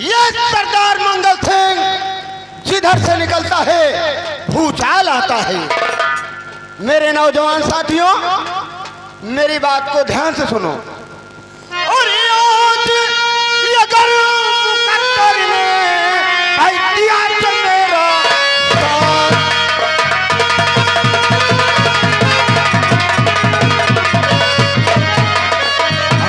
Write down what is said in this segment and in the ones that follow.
ये सरदार मंगल सिंह जिधर से निकलता है भूचाल आता है। मेरे नौजवान साथियों, मेरी बात को ध्यान से सुनो। और आज अगर मुकद्दर ने भाई दिया तो मेरा साथ,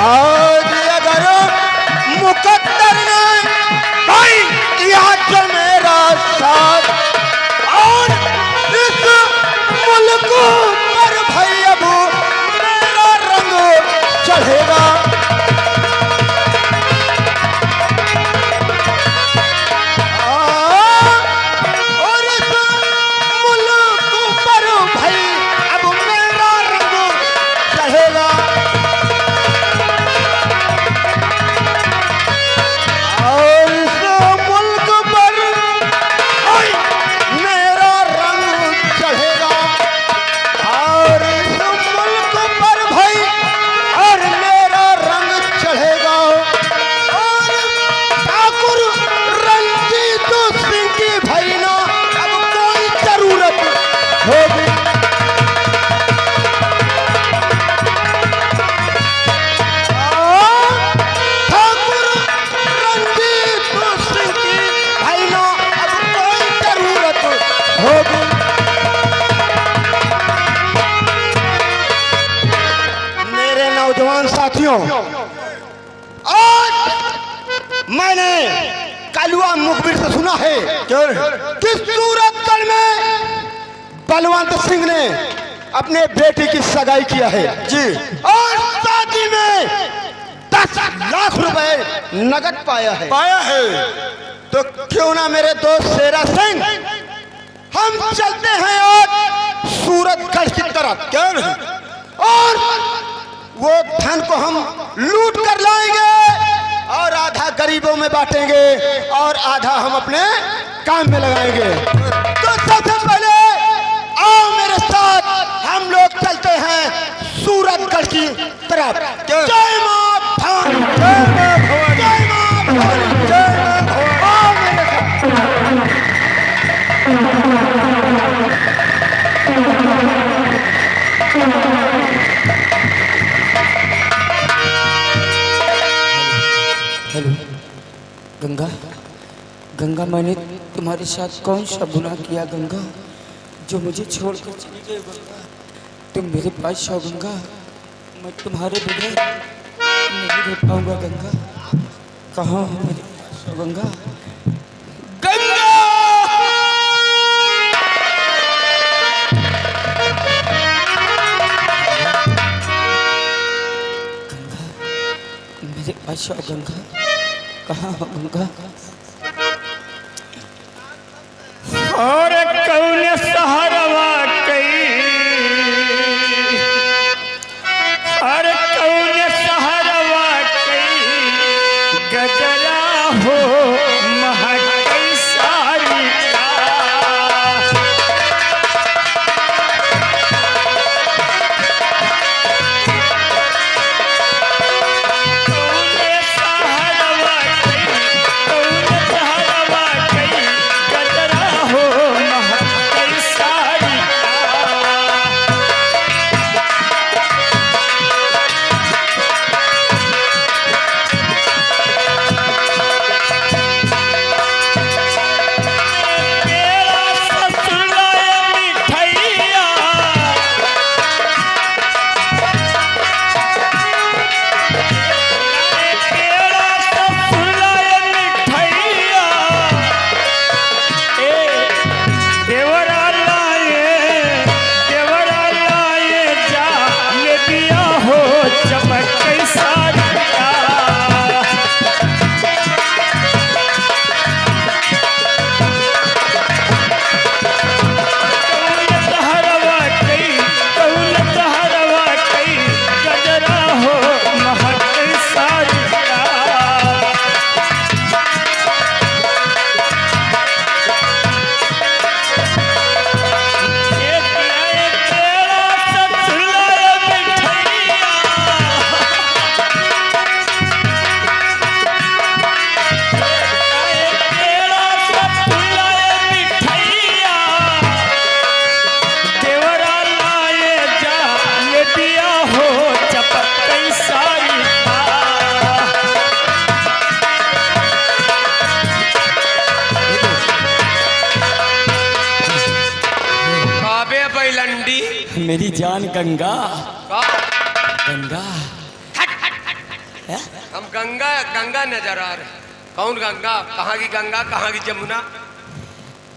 आज अगर मुकद्दर ने भाई दिया तो मेरा साथ, और इस मुल्क पर भाई अब मेरा रंग चढ़ेगा। और इस मुल्क पर भाई अब मेरा रंग चढ़ेगा। और इस मुल्क पर भाई मेरा रंग चढ़ेगा। और इस मुल्क पर भाई और मेरा रंग चढ़ेगा। और ठाकुर रंजीत सिंह की भाई ना अब कोई जरूरत होगी। ठाकुर रंजीत सिंह की भाई ना अब कोई जरूरत होगी। मेरे नौजवान साथियों, आज मैंने कालुआ मुखबिर से सुना है कि सूरतगढ़ में बलवंत सिंह ने अपने बेटे की सगाई किया है जी, और शादी में 10 लाख रुपए नगद पाया है। तो क्यों ना मेरे दोस्त शेरा सिंह हम चलते हैं आज सूरतगढ़ की तरफ, क्यों नहीं? और वो धन को हम लूट कर लाएंगे और आधा गरीबों में बांटेंगे और आधा हम अपने काम में लगाएंगे। तो सबसे पहले आओ मेरे साथ, हम लोग चलते हैं सूरतगढ़ की तरफ। जय मां भवानी, जय मां भवानी, जय मां भवानी, जय मां भवानी। आओ मेरे साथ। हेलो गंगा, गंगा मैंने तुम्हारे साथ कौन सा गुनाह किया गंगा, जो मुझे छोड़कर चली गई गंगा? तुम मेरे पास आओ गंगा, मैं तुम्हारे बगैर नहीं रह पाऊंगा गंगा। कहाँ हो मेरे पास आओ गंगा, गंगा। मेरे पास आओ गंगा, कहाँ हो गंगा? और कौन सहरवा कई, और कौन सहरवा कई गजरा हो महकई सारी का। मेरी जान गंगा, का गंगा। हम गंगा गंगा नजर आ रहे। कौन गंगा? कहाँ की गंगा, कहाँ की जमुना?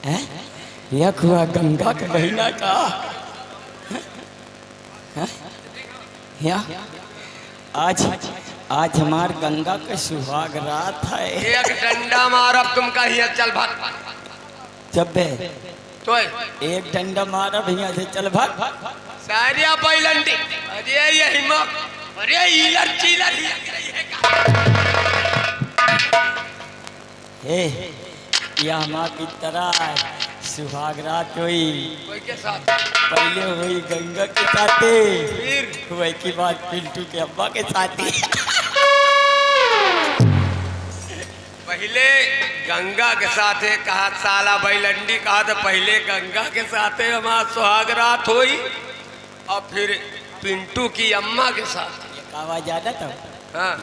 हैं? यह हुआ गंगा का महीना का। हैं? या आज आज हमार गंगा का सुहाग रात है। एक डंडा मारब तुम कहिए चल भाग। जब तो एक डंडा मारा भैया से चल भाग। सारिया बैलंडी। अरे ये हिम्मत, अरे हीलर चीलर ही लग रही है हे यह हमारी तरह सुहाग रात हुई। कोई के साथ? पहले हुई गंगा के साथे, फिर हुई की बात पिंटू के अब्बा के साथी। पहले गंगा के साथ है कहा, साला बैलंडी कहा तो पहले गंगा के साथ है हमारा सुहाग रात हुई और फिर पिंटू की अम्मा के साथ। ये कावा ज्यादा था। हाँ,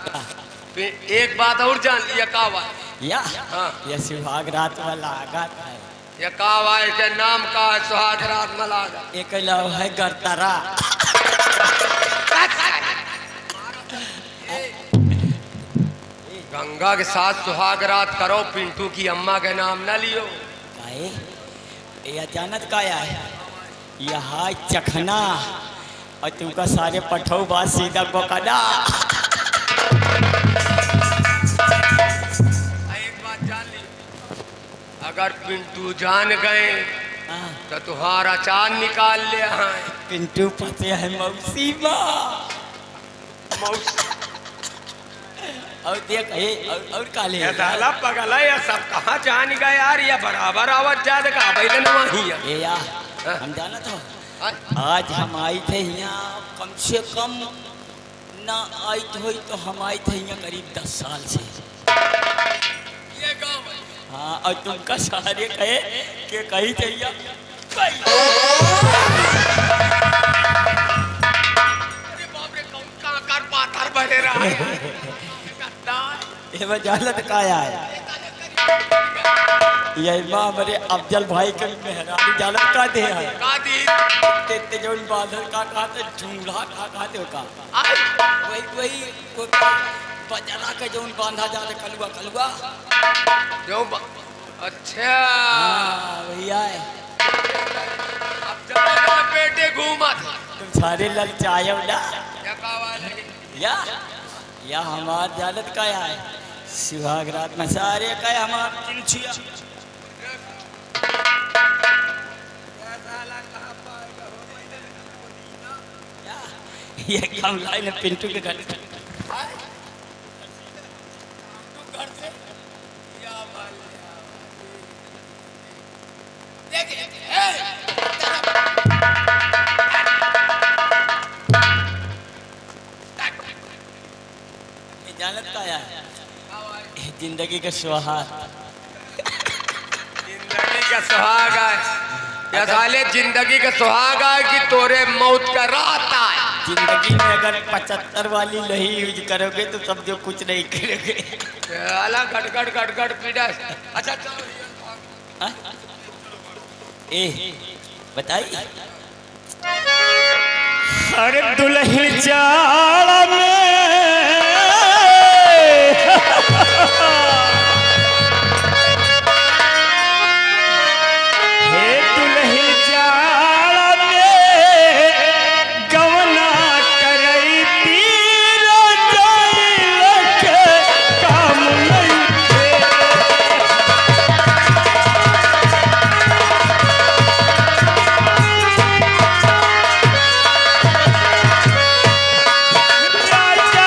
फिर एक बात और जान लिया कावा। या हाँ। यह सुहाग रात वाला आगात है। ये कावा के नाम का है सुहाग रात मलागा। एक लव है गरतरा। गंगा के साथ सुहाग रात करो, पिंटू की अम्मा के नाम न लियो। काहे? यह जानत काया है? यह है चखना और तुमका सारे पठौ बात सीधा गोकना। एक बात जान लियो, अगर पिंटू जान गए हाँ, तो तुम्हारा चांद निकाल ले। हाँ पिंटू फंसे है मौसी माँ। और देख और काले ये साला पगला, ये सब कहाँ जान गए यार? ये बराबर आवाज ज्यादा का बैठे न वहीं है। ये या हम जाना था आज हम आई थे यहाँ कम से कम ना आई तो तो हम आई थे यहाँ करीब 10 साल से। ये गाँव है। हाँ और तुमका सारे कहे कि कहीं थे यहाँ कहीं। अरे बाप रे, कौन कहाँ कर पाथर बने रहा है? ये वजालत काया है। ये माँ मेरे अफजल भाई के मेहरानी जालत का दे है। कादी ते जो बादल का कहते झूला का कहते का वही वही कोई बजना के जो बांधा जाते कलुआ कलुआ। जो अच्छा हाँ भैया है। अब जब पेटे घूमा था तुम सारे ललचाए ना क्या कावा लगी? या हमार जालत का है सुहाग रात में सारे का हमार चिंचिया। ये कम लाइन पिंटू के घर जानत का है जिंदगी का सुहाग। जिंदगी का सुहाग है या साले जिंदगी का सुहाग है कि तोरे मौत का रात है। जिंदगी में अगर 75 वाली नहीं यूज करोगे तो सब जो कुछ नहीं करोगे। अलग गटगट गटगट पीड़ा। अच्छा चलो हाँ? ए बताइए अरे दुल्हन जाड़ा में हे दुल्हन जाड़ा में गवना करई तीरा जाइल के काम नहीं राजा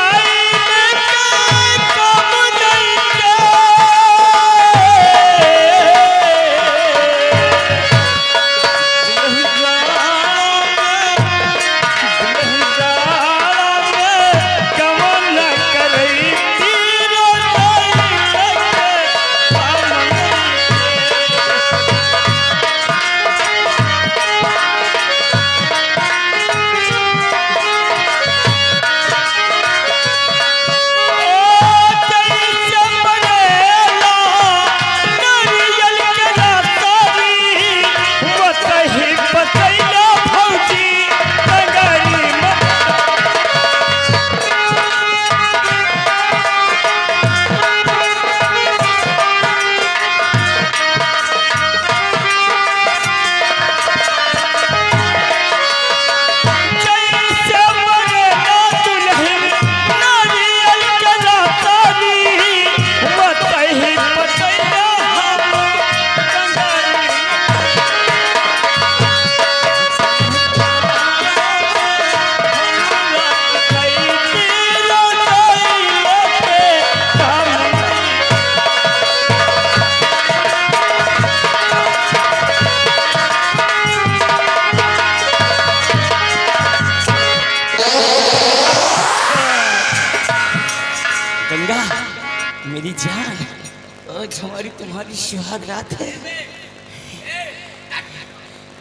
आज हमारी तुम्हारी सुहाग रात है।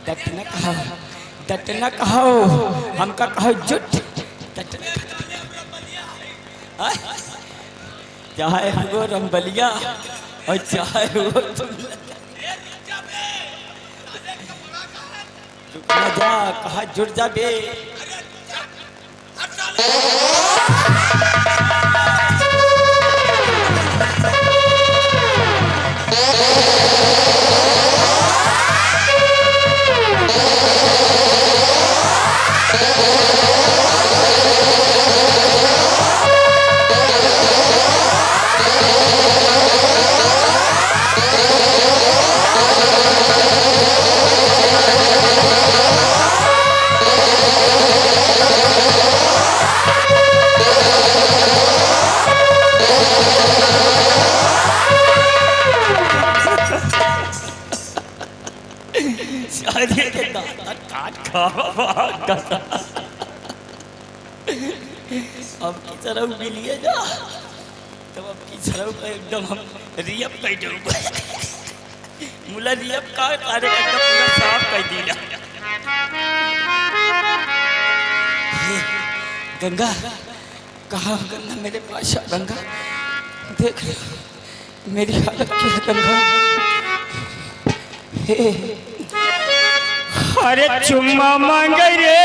डटना कहो, डटना कहो, हमका कहो जुट। डटना चाहे वो रंबलिया और चाहे वो तुम रुकना जा, कहा जुट जा बे। शादी के दांत काट खा अब की तरफ भी लिए जा, तब अब की तरफ एकदम हम रियप कर दूंगा। मुला रियप का कार्य एकदम पूरा साफ कर दिया। गंगा कहाँ गंगा मेरे पास आ गंगा, देख मेरी हालत क्या है गंगा। अरे चुम्मा मांग रे